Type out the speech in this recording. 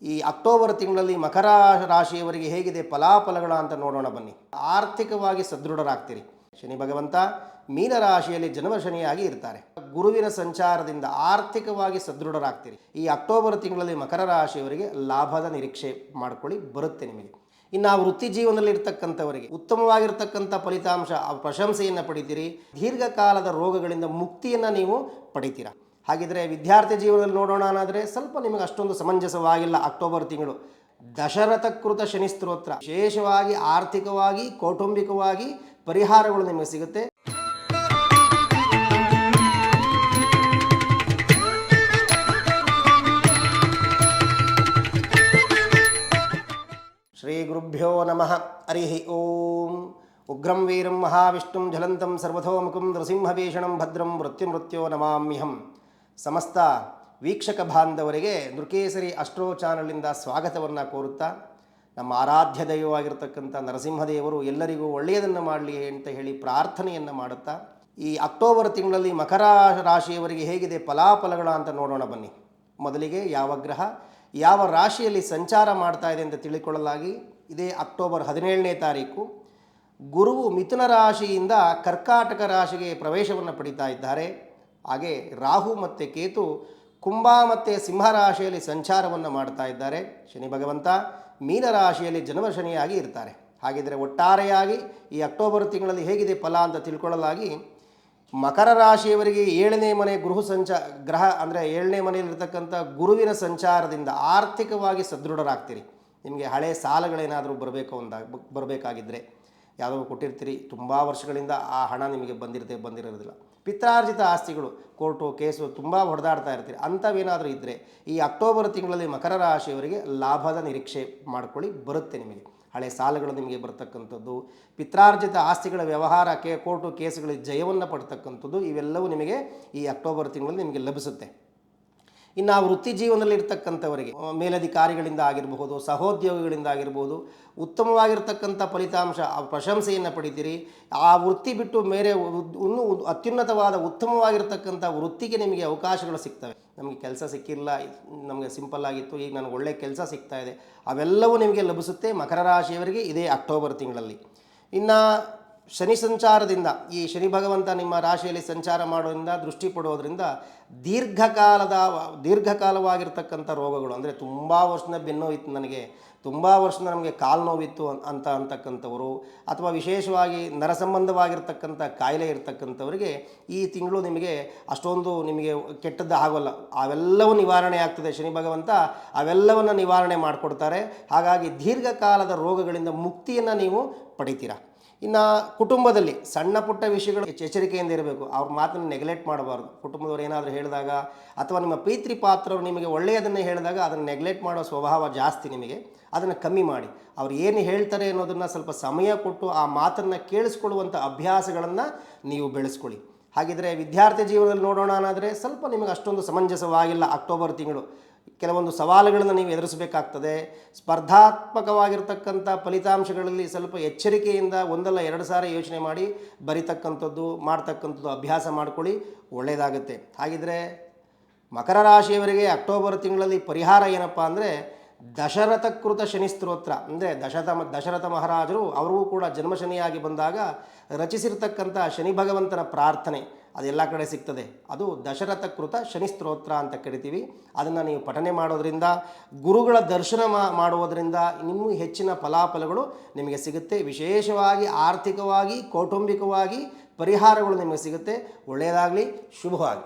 ಈ ಅಕ್ಟೋಬರ್ ತಿಂಗಳಲ್ಲಿ ಮಕರ ರಾಶಿಯವರಿಗೆ ಹೇಗಿದೆ ಫಲಾಫಲಗಳ ಅಂತ ನೋಡೋಣ ಬನ್ನಿ. ಆರ್ಥಿಕವಾಗಿ ಸದೃಢರಾಗ್ತೀರಿ. ಶನಿ ಭಗವಂತ ಮೀನರಾಶಿಯಲ್ಲಿ ಜನ್ಮ ಶನಿಯಾಗಿ ಇರ್ತಾರೆ. ಗುರುವಿನ ಸಂಚಾರದಿಂದ ಆರ್ಥಿಕವಾಗಿ ಸದೃಢರಾಗ್ತೀರಿ. ಈ ಅಕ್ಟೋಬರ್ ತಿಂಗಳಲ್ಲಿ ಮಕರ ರಾಶಿಯವರಿಗೆ ಲಾಭದ ನಿರೀಕ್ಷೆ ಮಾಡ್ಕೊಳ್ಳಿ, ಬರುತ್ತೆ ನಿಮಗೆ. ಇನ್ನು ವೃತ್ತಿ ಜೀವನದಲ್ಲಿ ಇರ್ತಕ್ಕಂಥವರಿಗೆ ಉತ್ತಮವಾಗಿರ್ತಕ್ಕಂಥ ಫಲಿತಾಂಶ, ಪ್ರಶಂಸೆಯನ್ನು ಪಡಿತೀರಿ. ದೀರ್ಘಕಾಲದ ರೋಗಗಳಿಂದ ಮುಕ್ತಿಯನ್ನು ನೀವು ಪಡಿತೀರಾ. ಹಾಗಿದ್ರೆ ವಿದ್ಯಾರ್ಥಿ ಜೀವನದಲ್ಲಿ ನೋಡೋಣ ಅನ್ನೋದ್ರೆ ಸ್ವಲ್ಪ ನಿಮಗೆ ಅಷ್ಟೊಂದು ಸಮಂಜಸವಾಗಿಲ್ಲ. ಅಕ್ಟೋಬರ್ ತಿಂಗಳು ದಶರಥಕೃತ ಶನಿ ಸ್ತೋತ್ರ, ವಿಶೇಷವಾಗಿ ಆರ್ಥಿಕವಾಗಿ ಕೌಟುಂಬಿಕವಾಗಿ ಪರಿಹಾರಗಳು ನಿಮಗೆ ಸಿಗುತ್ತೆ. ಶ್ರೀ ಗುರುಭ್ಯೋ ನಮಃ. ಹರಿ ಓಂ. ಉಗ್ರಂ ವೀರಂ ಮಹಾವಿಷ್ಣುಂ ಜ್ವಲಂತಂ ಸರ್ವತೋಮುಖಂ ನೃಸಿಂಹಭೀಷಣಂ ಭದ್ರಂ ಮೃತ್ಯುಮೃತ್ಯೋ ನಮಾಮ್ಯಹಂ. ಸಮಸ್ತ ವೀಕ್ಷಕ ಬಾಂಧವರಿಗೆ ನೃಕೇಸರಿ ಅಸ್ಟ್ರೋ ಚಾನಲಿಂದ ಸ್ವಾಗತವನ್ನು ಕೋರುತ್ತಾ, ನಮ್ಮ ಆರಾಧ್ಯ ದೈವವಾಗಿರ್ತಕ್ಕಂಥ ನರಸಿಂಹದೇವರು ಎಲ್ಲರಿಗೂ ಒಳ್ಳೆಯದನ್ನು ಮಾಡಲಿ ಅಂತ ಹೇಳಿ ಪ್ರಾರ್ಥನೆಯನ್ನು ಮಾಡುತ್ತಾ, ಈ ಅಕ್ಟೋಬರ್ ತಿಂಗಳಲ್ಲಿ ಮಕರ ರಾಶಿಯವರಿಗೆ ಹೇಗಿದೆ ಫಲಾಫಲಗಳ ಅಂತ ನೋಡೋಣ ಬನ್ನಿ. ಮೊದಲಿಗೆ ಯಾವ ಗ್ರಹ ಯಾವ ರಾಶಿಯಲ್ಲಿ ಸಂಚಾರ ಮಾಡ್ತಾ ಇದೆ ಅಂತ ತಿಳಿಕೊಳ್ಳಲಾಗಿ, ಇದೇ ಅಕ್ಟೋಬರ್ 17ನೇ ತಾರೀಕು ಗುರುವು ಮಿಥುನ ರಾಶಿಯಿಂದ ಕರ್ಕಾಟಕ ರಾಶಿಗೆ ಪ್ರವೇಶವನ್ನು ಪಡಿತಾ ಇದ್ದಾರೆ. ಹಾಗೆ ರಾಹು ಮತ್ತು ಕೇತು ಕುಂಭ ಮತ್ತು ಸಿಂಹ ರಾಶಿಯಲ್ಲಿ ಸಂಚಾರವನ್ನು ಮಾಡ್ತಾ ಇದ್ದಾರೆ. ಶನಿ ಭಗವಂತ ಮೀನರಾಶಿಯಲ್ಲಿ ಜನ್ಮ ಶನಿಯಾಗಿ ಇರ್ತಾರೆ. ಹಾಗಿದ್ದರೆ ಒಟ್ಟಾರೆಯಾಗಿ ಈ ಅಕ್ಟೋಬರ್ ತಿಂಗಳಲ್ಲಿ ಹೇಗಿದೆ ಫಲ ಅಂತ ತಿಳ್ಕೊಳ್ಳಲಾಗಿ, ಮಕರ ರಾಶಿಯವರಿಗೆ 7ನೇ ಮನೆ ಗ್ರಹ ಅಂದರೆ 7ನೇ ಮನೆಯಲ್ಲಿರ್ತಕ್ಕಂಥ ಗುರುವಿನ ಸಂಚಾರದಿಂದ ಆರ್ಥಿಕವಾಗಿ ಸದೃಢರಾಗ್ತೀರಿ. ನಿಮಗೆ ಹಳೆ ಸಾಲಗಳೇನಾದರೂ ಬರಬೇಕಾಗಿದ್ದರೆ, ಯಾವುದೋ ಕೊಟ್ಟಿರ್ತೀರಿ, ತುಂಬ ವರ್ಷಗಳಿಂದ ಆ ಹಣ ನಿಮಗೆ ಬಂದಿರೋದಿಲ್ಲ. ಪಿತ್ರಾರ್ಜಿತ ಆಸ್ತಿಗಳು, ಕೋರ್ಟು ಕೇಸು ತುಂಬ ಹೊಡೆದಾಡ್ತಾ ಇರ್ತೀರಿ. ಅಂಥವೇನಾದರೂ ಇದ್ದರೆ ಈ ಅಕ್ಟೋಬರ್ ತಿಂಗಳಲ್ಲಿ ಮಕರ ರಾಶಿಯವರಿಗೆ ಲಾಭದ ನಿರೀಕ್ಷೆ ಮಾಡ್ಕೊಳ್ಳಿ, ಬರುತ್ತೆ ನಿಮಗೆ. ಹಳೆ ಸಾಲಗಳು ನಿಮಗೆ ಬರ್ತಕ್ಕಂಥದ್ದು, ಪಿತ್ರಾರ್ಜಿತ ಆಸ್ತಿಗಳ ವ್ಯವಹಾರ, ಕೋರ್ಟು ಕೇಸುಗಳಿಗೆ ಜಯವನ್ನು ಪಡ್ತಕ್ಕಂಥದ್ದು, ಇವೆಲ್ಲವೂ ನಿಮಗೆ ಈ ಅಕ್ಟೋಬರ್ ತಿಂಗಳಲ್ಲಿ ನಿಮಗೆ ಲಭಿಸುತ್ತೆ. ಇನ್ನು ವೃತ್ತಿ ಜೀವನದಲ್ಲಿ ಇರ್ತಕ್ಕಂಥವರಿಗೆ ಮೇಲಧಿಕಾರಿಗಳಿಂದ ಆಗಿರಬಹುದು, ಸಹೋದ್ಯೋಗಿಗಳಿಂದ ಆಗಿರ್ಬೋದು, ಉತ್ತಮವಾಗಿರ್ತಕ್ಕಂಥ ಫಲಿತಾಂಶ, ಪ್ರಶಂಸೆಯನ್ನು ಪಡಿತೀರಿ. ಆ ವೃತ್ತಿ ಬಿಟ್ಟು ಬೇರೆ ಇನ್ನೂ ಅತ್ಯುನ್ನತವಾದ ಉತ್ತಮವಾಗಿರ್ತಕ್ಕಂಥ ವೃತ್ತಿಗೆ ನಿಮಗೆ ಅವಕಾಶಗಳು ಸಿಗ್ತವೆ. ನಮಗೆ ಕೆಲಸ ಸಿಕ್ಕಿಲ್ಲ, ನಮಗೆ ಸಿಂಪಲ್ ಆಗಿತ್ತು, ಈಗ ನನಗೆ ಒಳ್ಳೆಯ ಕೆಲಸ ಸಿಗ್ತಾ ಇದೆ, ಅವೆಲ್ಲವೂ ನಿಮಗೆ ಲಭಿಸುತ್ತೆ ಮಕರ ರಾಶಿಯವರಿಗೆ ಇದೇ ಅಕ್ಟೋಬರ್ ತಿಂಗಳಲ್ಲಿ. ಇನ್ನು ಶನಿ ಸಂಚಾರದಿಂದ, ಈ ಶನಿ ಭಗವಂತ ನಿಮ್ಮ ರಾಶಿಯಲ್ಲಿ ಸಂಚಾರ ಮಾಡೋದ್ರಿಂದ, ದೃಷ್ಟಿ ಪಡೋದ್ರಿಂದ ದೀರ್ಘಕಾಲವಾಗಿರ್ತಕ್ಕಂಥ ರೋಗಗಳು, ಅಂದರೆ ತುಂಬ ವರ್ಷದ ಬೆನ್ನೋವಿತ್ತು ನನಗೆ, ತುಂಬ ವರ್ಷದ ನಮಗೆ ಕಾಲು ನೋವಿತ್ತು ಅಂತಕ್ಕಂಥವರು, ಅಥವಾ ವಿಶೇಷವಾಗಿ ನರ ಸಂಬಂಧವಾಗಿರ್ತಕ್ಕಂಥ ಕಾಯಿಲೆ ಇರ್ತಕ್ಕಂಥವರಿಗೆ ಈ ತಿಂಗಳು ನಿಮಗೆ ಅಷ್ಟೊಂದು ನಿಮಗೆ ಕೆಟ್ಟದ್ದು ಆಗೋಲ್ಲ. ಅವೆಲ್ಲವೂ ನಿವಾರಣೆ ಆಗ್ತದೆ. ಶನಿ ಭಗವಂತ ಅವೆಲ್ಲವನ್ನು ನಿವಾರಣೆ ಮಾಡಿಕೊಡ್ತಾರೆ. ಹಾಗಾಗಿ ದೀರ್ಘಕಾಲದ ರೋಗಗಳಿಂದ ಮುಕ್ತಿಯನ್ನು ನೀವು ಪಡಿತೀರಾ. ಇನ್ನು ಕುಟುಂಬದಲ್ಲಿ ಸಣ್ಣ ಪುಟ್ಟ ವಿಷಯಗಳು ಎಚ್ಚರಿಕೆಯಿಂದ ಇರಬೇಕು. ಅವ್ರ ಮಾತನ್ನು ನೆಗ್ಲೆಕ್ಟ್ ಮಾಡಬಾರ್ದು. ಕುಟುಂಬದವ್ರು ಏನಾದರೂ ಹೇಳಿದಾಗ, ಅಥವಾ ನಿಮ್ಮ ಪ್ರೀತಿ ಪಾತ್ರರು ನಿಮಗೆ ಒಳ್ಳೆಯದನ್ನೇ ಹೇಳಿದಾಗ ಅದನ್ನು ನೆಗ್ಲೆಕ್ಟ್ ಮಾಡೋ ಸ್ವಭಾವ ಜಾಸ್ತಿ ನಿಮಗೆ. ಅದನ್ನು ಕಮ್ಮಿ ಮಾಡಿ, ಅವ್ರು ಏನು ಹೇಳ್ತಾರೆ ಅನ್ನೋದನ್ನು ಸ್ವಲ್ಪ ಸಮಯ ಕೊಟ್ಟು ಆ ಮಾತನ್ನು ಕೇಳಿಸ್ಕೊಳ್ಳುವಂಥ ಅಭ್ಯಾಸಗಳನ್ನು ನೀವು ಬೆಳೆಸ್ಕೊಳ್ಳಿ. ಹಾಗಿದ್ರೆ ವಿದ್ಯಾರ್ಥಿ ಜೀವನದಲ್ಲಿ ನೋಡೋಣ ಅನ್ನೋದ್ರೆ ಸ್ವಲ್ಪ ನಿಮಗೆ ಅಷ್ಟೊಂದು ಸಮಂಜಸವಾಗಿಲ್ಲ. ಅಕ್ಟೋಬರ್ ತಿಂಗಳು ಕೆಲವೊಂದು ಸವಾಲುಗಳನ್ನು ನೀವು ಎದುರಿಸಬೇಕಾಗ್ತದೆ. ಸ್ಪರ್ಧಾತ್ಮಕವಾಗಿರ್ತಕ್ಕಂಥ ಫಲಿತಾಂಶಗಳಲ್ಲಿ ಸ್ವಲ್ಪ ಎಚ್ಚರಿಕೆಯಿಂದ ಒಂದಲ್ಲ ಎರಡು ಸಾರಿ ಯೋಚನೆ ಮಾಡಿ ಮಾಡ್ತಕ್ಕಂಥದ್ದು ಅಭ್ಯಾಸ ಮಾಡ್ಕೊಳ್ಳಿ, ಒಳ್ಳೆಯದಾಗುತ್ತೆ. ಹಾಗಿದ್ರೆ ಮಕರ ರಾಶಿಯವರಿಗೆ ಅಕ್ಟೋಬರ್ ತಿಂಗಳಲ್ಲಿ ಪರಿಹಾರ ಏನಪ್ಪ ಅಂದರೆ, ದಶರಥಕೃತ ಶನಿ ಸ್ತೋತ್ರ, ಅಂದರೆ ದಶರಥ ಮಹಾರಾಜರು ಅವರಿಗೂ ಕೂಡ ಜನ್ಮ ಶನಿಯಾಗಿ ಬಂದಾಗ ರಚಿಸಿರ್ತಕ್ಕಂಥ ಶನಿ ಭಗವಂತನ ಪ್ರಾರ್ಥನೆ ಅದೆಲ್ಲ ಕಡೆ ಸಿಗ್ತದೆ. ಅದು ದಶರಥಕೃತ ಶನಿ ಸ್ತೋತ್ರ ಅಂತ ಕರಿತೀವಿ. ಅದನ್ನು ನೀವು ಪಠನೆ ಮಾಡೋದ್ರಿಂದ, ಗುರುಗಳ ದರ್ಶನ ಮಾಡುವುದರಿಂದ ಇನ್ನೂ ಹೆಚ್ಚಿನ ಫಲಾಫಲಗಳು ನಿಮಗೆ ಸಿಗುತ್ತೆ. ವಿಶೇಷವಾಗಿ ಆರ್ಥಿಕವಾಗಿ ಕೌಟುಂಬಿಕವಾಗಿ ಪರಿಹಾರಗಳು ನಿಮಗೆ ಸಿಗುತ್ತೆ. ಒಳ್ಳೆಯದಾಗಲಿ, ಶುಭವಾಗಿ.